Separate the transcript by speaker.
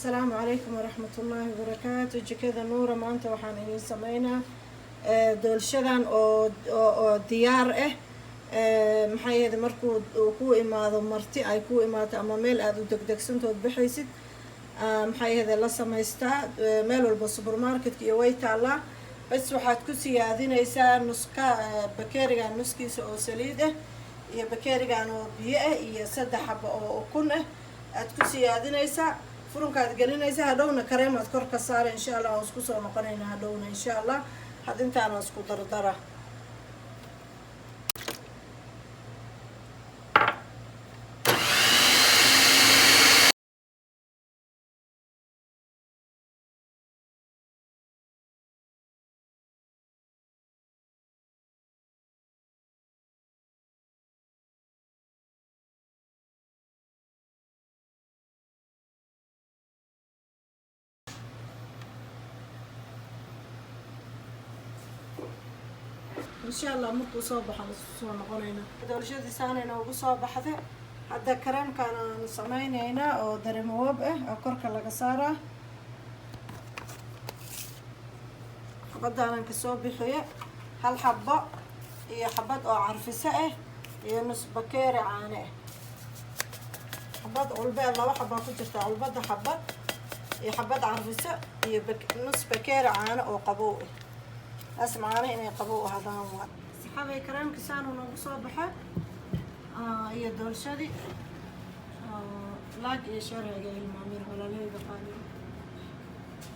Speaker 1: السلام عليكم ورحمة الله وبركاته. جكذا نورة ما أنت وحنا سمينا دول شدان أو ديار maxay ahayd markuu ku imaado marti ay ku imaato ama meel aad u degdegsantood bixaysid maxay ahayd la samaystaa meel walba supermarket iyo way taalaa bas waxaad ku siyaadinaysaa nuska bakeeriga nuskiisa oo saliid ah iyo bakeerigan oo biyo ah iyo 3 xabo oo ukun ah aad ku siyaadinaysaa furunkaad gelinaysaa hadhowna kareem aad kor ka saar insha Allah oo isku soo noqonayna hadhowna insha Allah had intaan isku dardara إن شاء الله مركو صباح على السوق نقولينا. دول شدي سانينا وبصباح هذا هذا كريم كان نسمينه هنا أو دريموب أو كرك لقصارة. بدأنا نكسوه بخير هالحبة هي حبة أو عرفسة هي نص بكير عانه. حبة علبة الله وحبة كنت علبة حبة هي حبة عرفسة هي نص بكير عانه أو قبوه. أسمعاني إني قبوه هذا هو صحابي كرام كسانو نوغو صباحه هي دول شدي لاك يا شرع جاي المامير ولا ليه بقالي